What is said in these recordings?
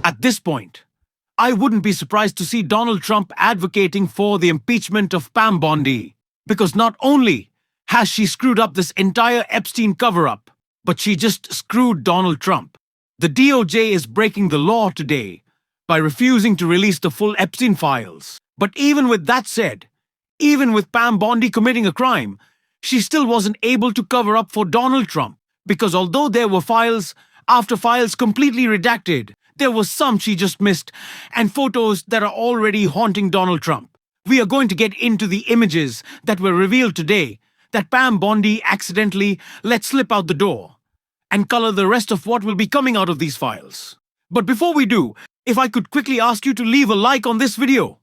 At this point, I wouldn't be surprised to see Donald Trump advocating for the impeachment of Pam Bondi, because not only has she screwed up this entire Epstein cover-up, but she just screwed Donald Trump. The DOJ is breaking the law today by refusing to release the full Epstein files. But even with that said, even with Pam Bondi committing a crime, she still wasn't able to cover up for Donald Trump, because although there were files after files completely redacted, there was some she just missed, and photos that are already haunting Donald Trump. We are going to get into the images that were revealed today that Pam Bondi accidentally let slip out the door, and color the rest of what will be coming out of these files. But before we do, if I could quickly ask you to leave a like on this video.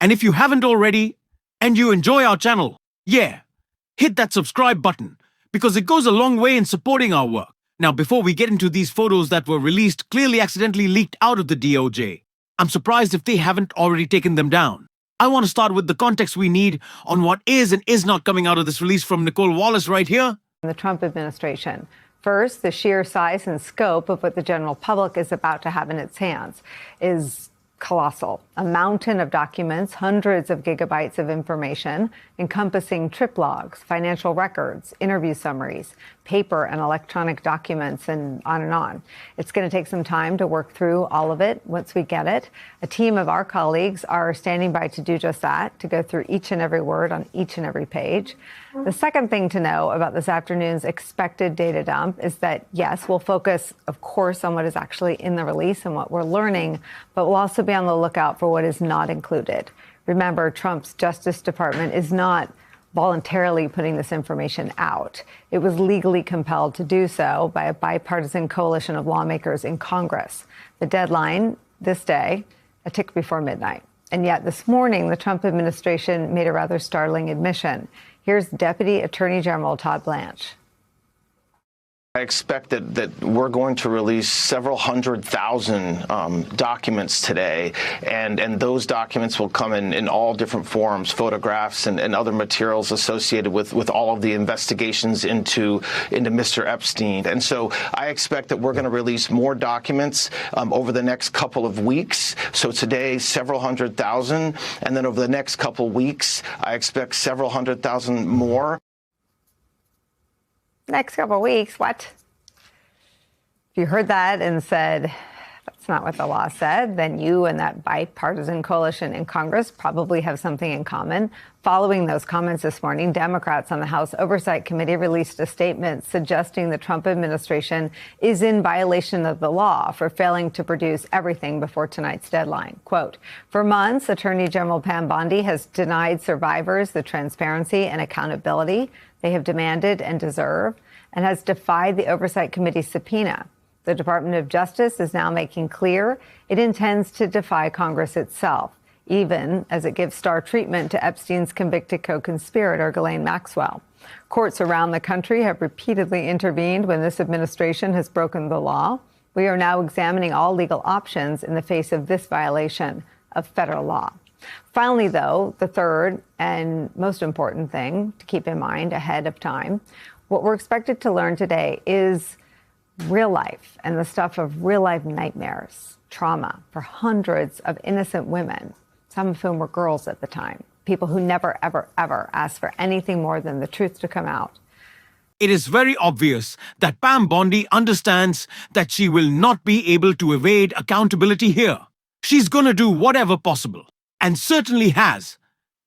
And if you haven't already, and you enjoy our channel, hit that subscribe button, because it goes a long way in supporting our work. Now, before we get into these photos that were released, clearly accidentally leaked out of the DOJ, I'm surprised if they haven't already taken them down. I want to start with the context we need on what is and is not coming out of this release from Nicole Wallace right here. The Trump administration. First, the sheer size and scope of what the general public is about to have in its hands is colossal. A mountain of documents, hundreds of gigabytes of information, encompassing trip logs, financial records, interview summaries, paper and electronic documents, and on and on. It's going to take some time to work through all of it once we get it. A team of our colleagues are standing by to do just that, to go through each and every word on each and every page. The second thing to know about this afternoon's expected data dump is that, yes, we'll focus, of course, on what is actually in the release and what we're learning, but we'll also be on the lookout for what is not included. Remember, Trump's Justice Department is not voluntarily putting this information out. It was legally compelled to do so by a bipartisan coalition of lawmakers in Congress. The deadline this day, a tick before midnight. And yet this morning, the Trump administration made a rather startling admission. Here's Deputy Attorney General Todd Blanche. I expect that we're going to release several 100,000 documents today, and those documents will come in all different forms, photographs and other materials associated with all of the investigations into Mr. Epstein. And so I expect that we're going to release more documents over the next couple of weeks. So today, several 100,000, and then over the next couple of weeks, I expect several 100,000 more. Next couple of weeks, what? If you heard that and said, that's not what the law said, then you and that bipartisan coalition in Congress probably have something in common. Following those comments this morning, Democrats on the House Oversight Committee released a statement suggesting the Trump administration is in violation of the law for failing to produce everything before tonight's deadline. Quote, for months, Attorney General Pam Bondi has denied survivors the transparency and accountability they have demanded and deserve, and has defied the Oversight Committee's subpoena. The Department of Justice is now making clear it intends to defy Congress itself, even as it gives star treatment to Epstein's convicted co-conspirator, Ghislaine Maxwell. Courts around the country have repeatedly intervened when this administration has broken the law. We are now examining all legal options in the face of this violation of federal law. Finally, though, the third and most important thing to keep in mind ahead of time, what we're expected to learn today is real life and the stuff of real life nightmares, trauma for hundreds of innocent women, some of whom were girls at the time, people who never, ever, ever asked for anything more than the truth to come out. It is very obvious that Pam Bondi understands that she will not be able to evade accountability here. She's gonna do whatever possible, and certainly has,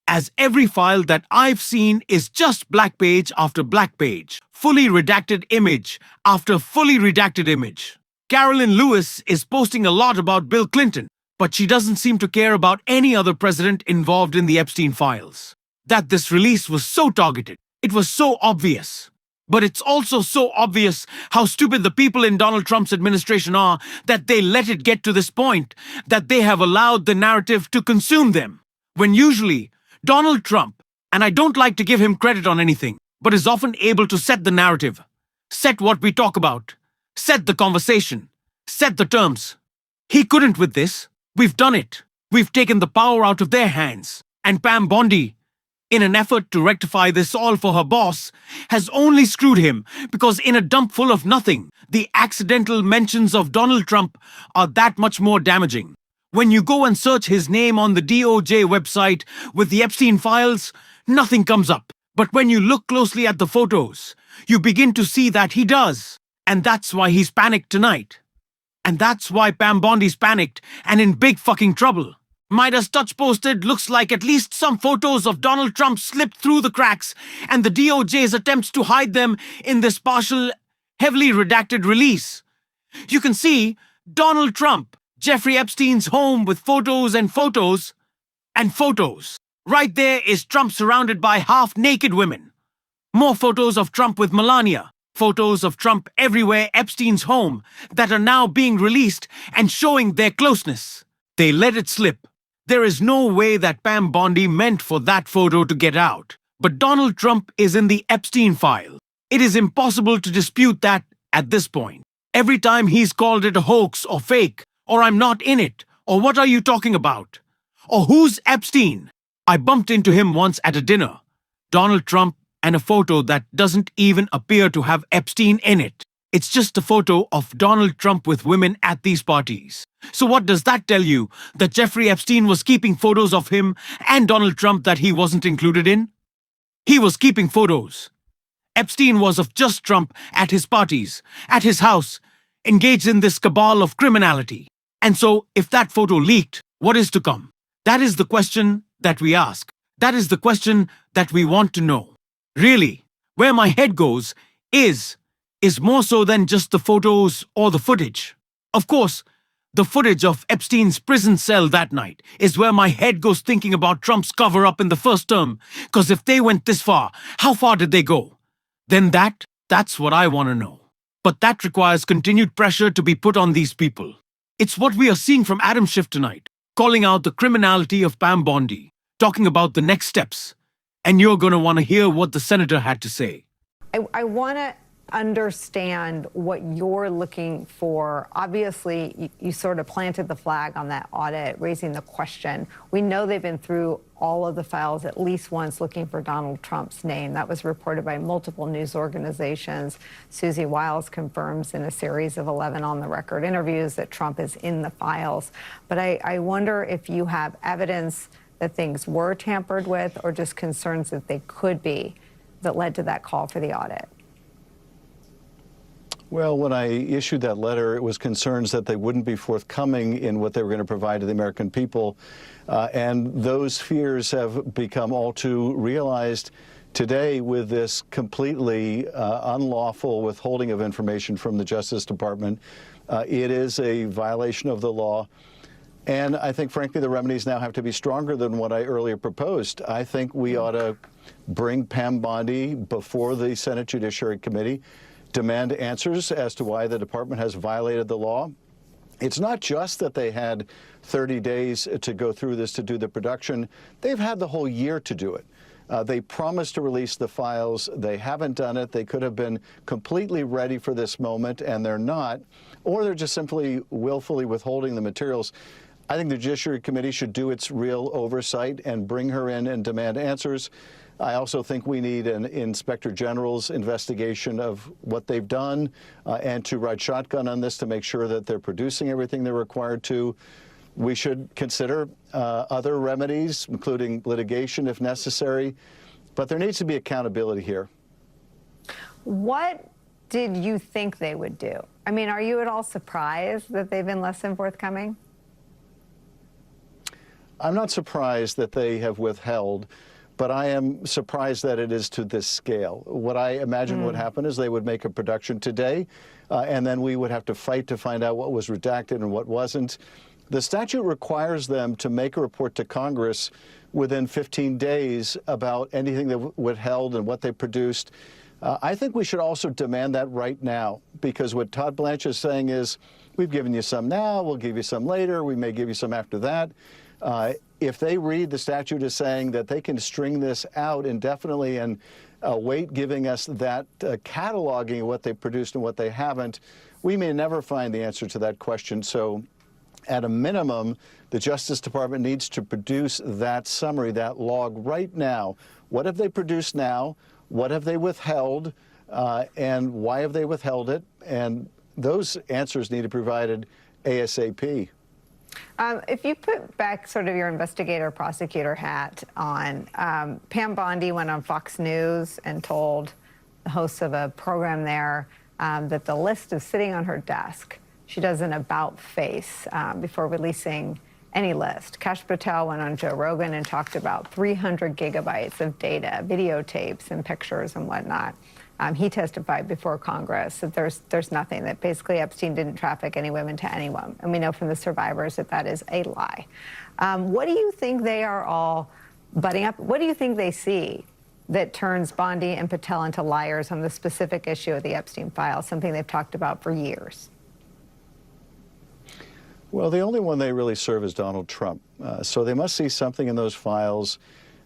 as every file that I've seen is just black page after black page, fully redacted image after fully redacted image. Carolyn Lewis is posting a lot about Bill Clinton, but she doesn't seem to care about any other president involved in the Epstein files. That this release was so targeted, it was so obvious. But it's also so obvious how stupid the people in Donald Trump's administration are that they let it get to this point, that they have allowed the narrative to consume them. When usually, Donald Trump, and I don't like to give him credit on anything, but is often able to set the narrative, set what we talk about, set the conversation, set the terms. He couldn't with this. We've done it. We've taken the power out of their hands. And Pam Bondi in an effort to rectify this all for her boss, has only screwed him because in a dump full of nothing, the accidental mentions of Donald Trump are that much more damaging. When you go and search his name on the DOJ website with the Epstein files, nothing comes up. But when you look closely at the photos, you begin to see that he does. And that's why he's panicked tonight. And that's why Pam Bondi's panicked and in big fucking trouble. Midas Touch posted looks like at least some photos of Donald Trump slipped through the cracks and the DOJ's attempts to hide them in this partial, heavily redacted release. You can see Donald Trump, Jeffrey Epstein's home with photos and photos and photos. Right there is Trump surrounded by half-naked women. More photos of Trump with Melania. Photos of Trump everywhere Epstein's home that are now being released and showing their closeness. They let it slip. There is no way that Pam Bondi meant for that photo to get out. But Donald Trump is in the Epstein file. It is impossible to dispute that at this point. Every time he's called it a hoax or fake, or I'm not in it, or what are you talking about? Or who's Epstein? I bumped into him once at a dinner. Donald Trump and a photo that doesn't even appear to have Epstein in it. It's just a photo of Donald Trump with women at these parties. So what does that tell you? That Jeffrey Epstein was keeping photos of him and Donald Trump that he wasn't included in? He was keeping photos. Epstein was of just Trump at his parties, at his house, engaged in this cabal of criminality. And so, if that photo leaked, what is to come? That is the question that we ask. That is the question that we want to know. Really, where my head goes is more so than just the photos or the footage. Of course, the footage of Epstein's prison cell that night is where my head goes thinking about Trump's cover-up in the first term. Because if they went this far, how far did they go? Then that's what I want to know. But that requires continued pressure to be put on these people. It's what we are seeing from Adam Schiff tonight, calling out the criminality of Pam Bondi, talking about the next steps. And you're going to want to hear what the senator had to say. I want to understand what you're looking for. Obviously, you sort of planted the flag on that audit, raising the question. We know they've been through all of the files at least once looking for Donald Trump's name. That was reported by multiple news organizations. Susie Wiles confirms in a series of 11 on-the-record interviews that Trump is in the files. But I wonder if you have evidence that things were tampered with or just concerns that they could be that led to that call for the audit. Well, when I issued that letter, it was concerns that they wouldn't be forthcoming in what they were going to provide to the American people. And those fears have become all too realized today with this completely unlawful withholding of information from the Justice Department. It is a violation of the law. And I think, frankly, the remedies now have to be stronger than what I earlier proposed. I think we ought to bring Pam Bondi before the Senate Judiciary Committee, demand answers as to why the department has violated the law. It's not just that they had 30 days to go through this to do the production. They've had the whole year to do it. They promised to release the files. They haven't done it. They could have been completely ready for this moment, and they're not. Or they're just simply willfully withholding the materials. I think the Judiciary Committee should do its real oversight and bring her in and demand answers. I also think we need an Inspector General's investigation of what they've done and to ride shotgun on this to make sure that they're producing everything they're required to. We should consider other remedies, including litigation if necessary, but there needs to be accountability here. What did you think they would do? I mean, are you at all surprised that they've been less than forthcoming? I'm not surprised that they have withheld, but I am surprised that it is to this scale. What I imagine would happen is they would make a production today, and then we would have to fight to find out what was redacted and what wasn't. The statute requires them to make a report to Congress within 15 days about anything that withheld and what they produced. I think we should also demand that right now, because what Todd Blanche is saying is, we've given you some now, we'll give you some later, we may give you some after that. If they read the statute as saying that they can string this out indefinitely and wait giving us that cataloging of what they produced and what they haven't, we may never find the answer to that question. So At a minimum, the Justice Department needs to produce that summary, that log right now. What have they produced now? What have they withheld? And why have they withheld it? And those answers need to be provided ASAP. If you put back sort of your investigator prosecutor hat on, Pam Bondi went on Fox News and told the hosts of a program there that the list is sitting on her desk. She does an about face before releasing any list. Kash Patel went on Joe Rogan and talked about 300 gigabytes of data, videotapes and pictures and whatnot. He testified before Congress that there's nothing, that basically Epstein didn't traffic any women to anyone. And we know from the survivors that that is a lie. What do you think they are all butting up? What do you think they see that turns Bondi and Patel into liars on the specific issue of the Epstein file, something they've talked about for years? Well, the only one they really serve is Donald Trump. So they must see something in those files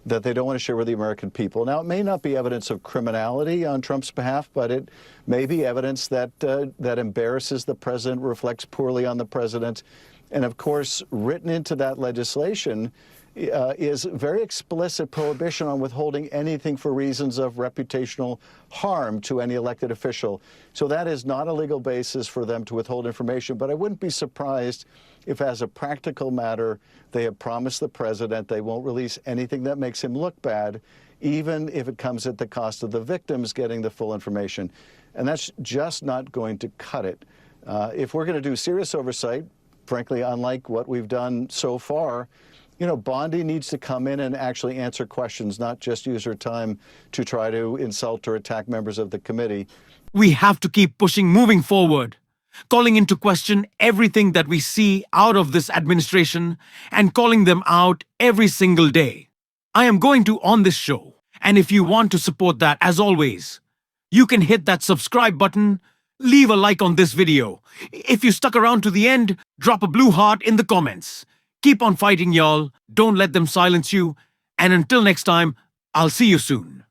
that they don't want to share with the American people. Now, it may not be evidence of criminality on Trump's behalf, but it may be evidence that that embarrasses the president, reflects poorly on the president. And of course, written into that legislation is very explicit prohibition on withholding anything for reasons of reputational harm to any elected official. So that is not a legal basis for them to withhold information. But I wouldn't be surprised if, as a practical matter, they have promised the president they won't release anything that makes him look bad, even if it comes at the cost of the victims getting the full information. And that's just not going to cut it. If we're going to do serious oversight, frankly, unlike what we've done so far, you know, Bondi needs to come in and actually answer questions, not just use her time to try to insult or attack members of the committee. We have to keep pushing, moving forward, calling into question everything that we see out of this administration and calling them out every single day. I am going to on this show. And if you want to support that, as always, you can hit that subscribe button, leave a like on this video. If you stuck around to the end, drop a blue heart in the comments. Keep on fighting, y'all. Don't let them silence you. And until next time, I'll see you soon.